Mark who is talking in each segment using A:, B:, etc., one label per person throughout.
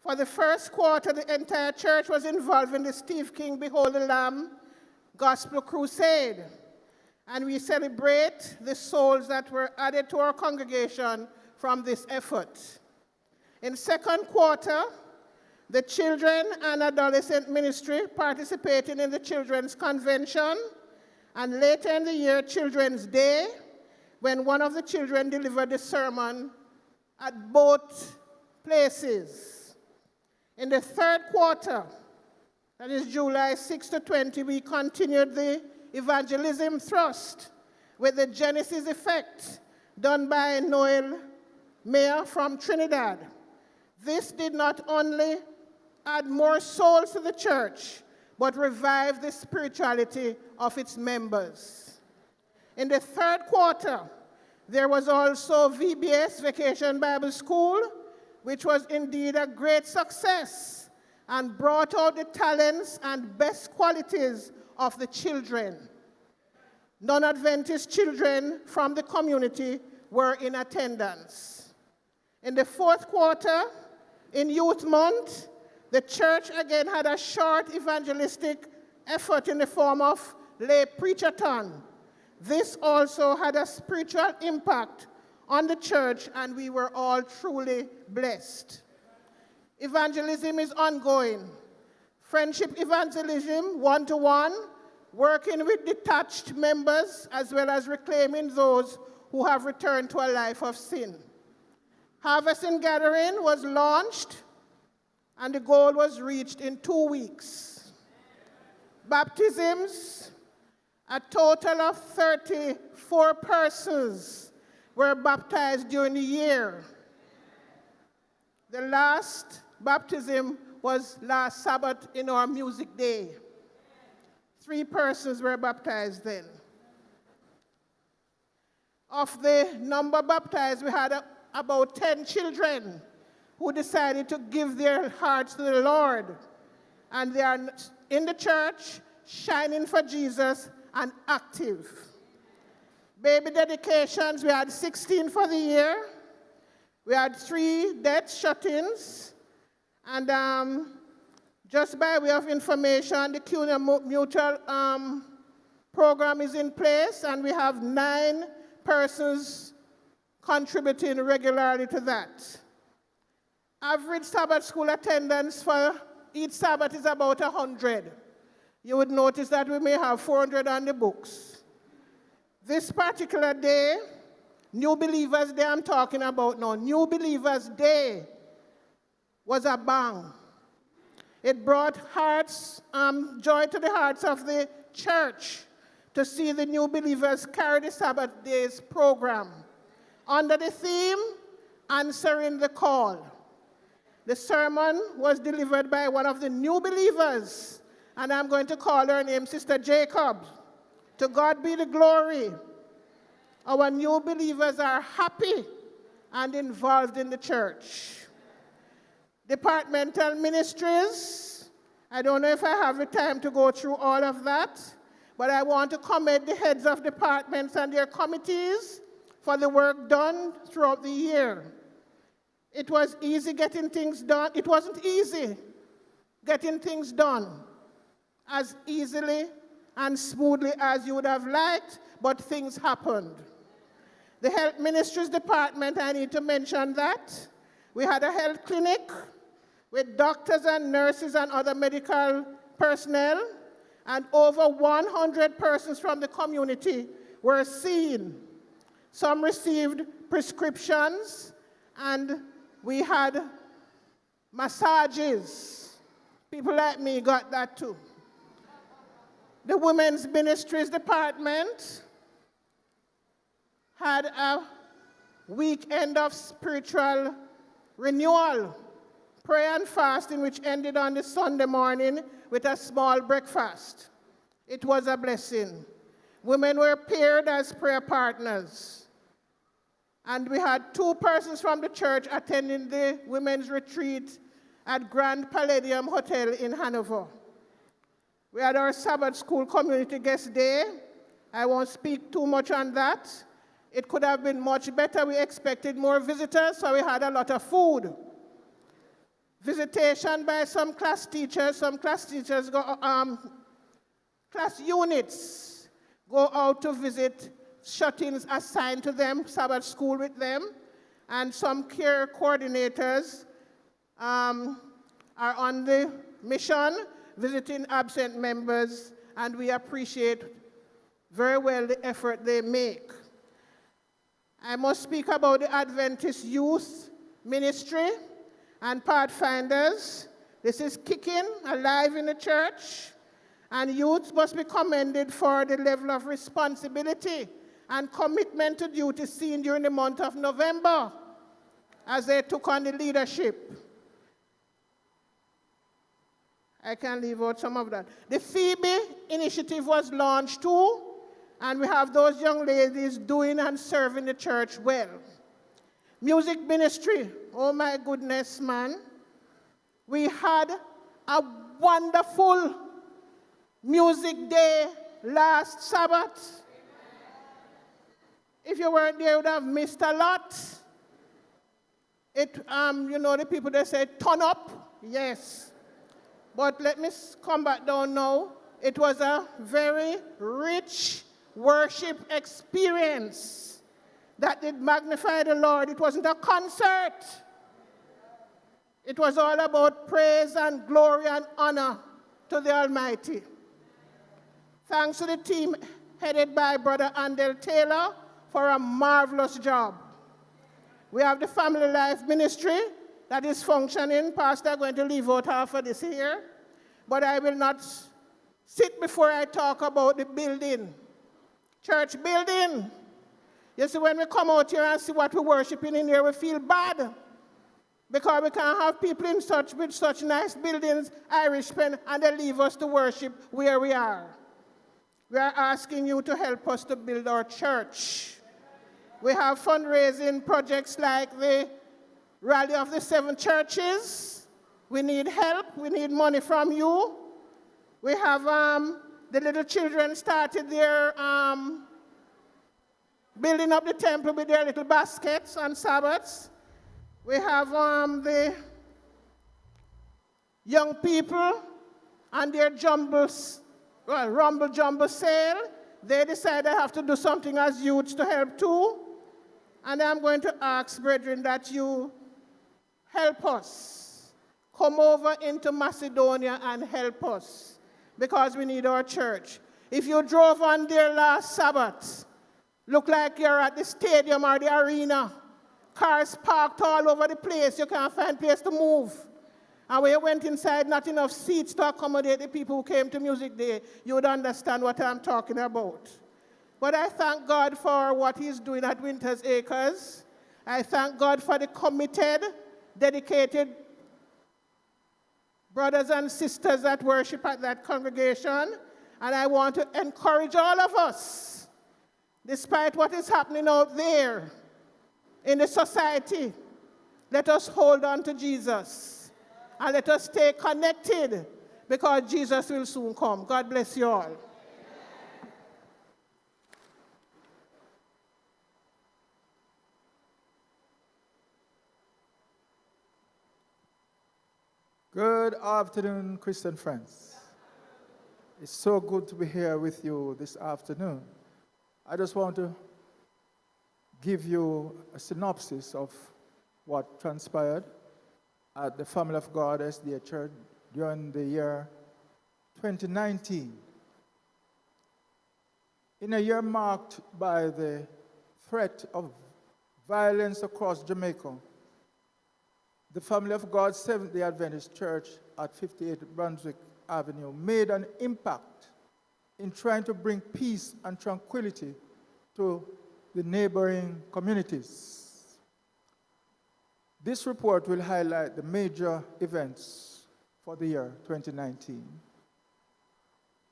A: For the first quarter, the entire church was involved in the Steve King Behold the Lamb Gospel Crusade. And we celebrate the souls that were added to our congregation from this effort. In second quarter, the children and adolescent ministry participating in the Children's Convention, and later in the year, Children's Day, when one of the children delivered the sermon at both places. In the third quarter, that is July 6 to 20, we continued the evangelism thrust with the Genesis Effect done by Noel Mayer from Trinidad. This did not only add more souls to the church, but revive the spirituality of its members. In the third quarter, there was also VBS, Vacation Bible School, which was indeed a great success and brought out the talents and best qualities of the children. Non-Adventist children from the community were in attendance. In the fourth quarter, in Youth Month, the church again had a short evangelistic effort in the form of lay preachathon. This also had a spiritual impact on the church, and we were all truly blessed. Evangelism is ongoing. Friendship evangelism, one-to-one, working with detached members, as well as reclaiming those who have returned to a life of sin. Harvest and Gathering was launched, and the goal was reached in 2 weeks. Baptisms, a total of 34 persons were baptized during the year. The last baptism was last Sabbath in our music day. 3 persons were baptized then. Of the number baptized, we had about 10 children who decided to give their hearts to the Lord. And they are in the church, shining for Jesus and active. Baby dedications, we had 16 for the year. We had 3 death shut-ins. And just by way of information, the CUNA Mutual program is in place, and we have 9 persons contributing regularly to that. Average Sabbath school attendance for each Sabbath is about 100. You would notice that we may have 400 on the books. This particular day, New Believers Day I'm talking about now, New Believers Day was a bang. It brought joy to the hearts of the church to see the new believers carry the Sabbath Days program under the theme, Answering the Call. The sermon was delivered by one of the new believers, and I'm going to call her name Sister Jacob. To God be the glory. Our new believers are happy and involved in the church. Departmental ministries, I don't know if I have the time to go through all of that, but I want to commend the heads of departments and their committees for the work done throughout the year. It was easy getting things done. It wasn't easy getting things done as easily and smoothly as you would have liked, but things happened. The health ministries department, I need to mention that. We had a health clinic with doctors and nurses and other medical personnel, and over 100 persons from the community were seen. Some received prescriptions, and we had massages. People like me got that too. The Women's Ministries Department had a weekend of spiritual renewal, prayer and fasting, which ended on the Sunday morning with a small breakfast. It was a blessing. Women were paired as prayer partners. And we had 2 persons from the church attending the women's retreat at Grand Palladium Hotel in Hanover. We had our Sabbath School Community Guest Day. I won't speak too much on that. It could have been much better. We expected more visitors, so we had a lot of food. visitation by some class teachers. Some class teachers go, class units go out to visit shut-ins assigned to them, Sabbath School with them, and some care coordinators are on the mission, visiting absent members, and we appreciate very well the effort they make. I must speak about the Adventist Youth Ministry and Pathfinders. This is kicking alive in the church, and youth must be commended for the level of responsibility and commitment to duty seen during the month of November as they took on the leadership. I can leave out some of that. The Phoebe initiative was launched too, and we have those young ladies doing and serving the church well. Music ministry, oh my goodness, man. We had a wonderful music day last Sabbath. If you weren't there, you would have missed a lot. You know, the people that say, turn up, yes. But let me come back down now. It was a very rich worship experience that did magnify the Lord. It wasn't a concert. It was all about praise and glory and honor to the Almighty. Thanks to the team headed by Brother Andel Taylor for a marvelous job. We have the Family Life Ministry that is functioning. Pastor, I'm going to leave out half of this here, but I will not sit before I talk about the building, church building. You see, when we come out here and see what we're worshiping in here, we feel bad because we can't have people with such nice buildings, Irishmen, and they leave us to worship where we are. We are asking you to help us to build our church. We have fundraising projects like the Rally of the Seven Churches. We need help. We need money from you. We have the little children started their building up the temple with their little baskets on Sabbaths. We have the young people and their rumble jumble sale. They decided they have to do something as youths to help too. And I'm going to ask, brethren, that you help us. Come over into Macedonia and help us, because we need our church. If you drove on there last Sabbath, look like you're at the stadium or the arena. Cars parked all over the place. You can't find place to move. And when you went inside, not enough seats to accommodate the people who came to Music Day, you would understand what I'm talking about. But I thank God for what he's doing at Winter's Acres. I thank God for the committed, dedicated brothers and sisters that worship at that congregation. And I want to encourage all of us, despite what is happening out there in the society, let us hold on to Jesus. And let us stay connected, because Jesus will soon come. God bless you all.
B: Good afternoon, Christian friends. It's so good to be here with you this afternoon. I just want to give you a synopsis of what transpired at the Family of God SDA Church during the year 2019. In a year marked by the threat of violence across Jamaica, the Family of God Seventh-day Adventist Church at 58 Brunswick Avenue made an impact in trying to bring peace and tranquility to the neighboring communities. This report will highlight the major events for the year 2019.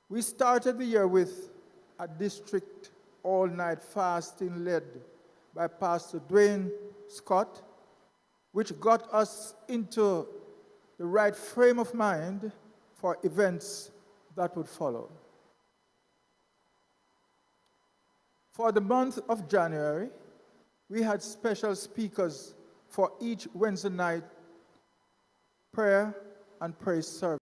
B: We started the year with a district all-night fasting led by Pastor Dwayne Scott, which got us into the right frame of mind for events that would follow. For the month of January, we had special speakers for each Wednesday night prayer and praise service.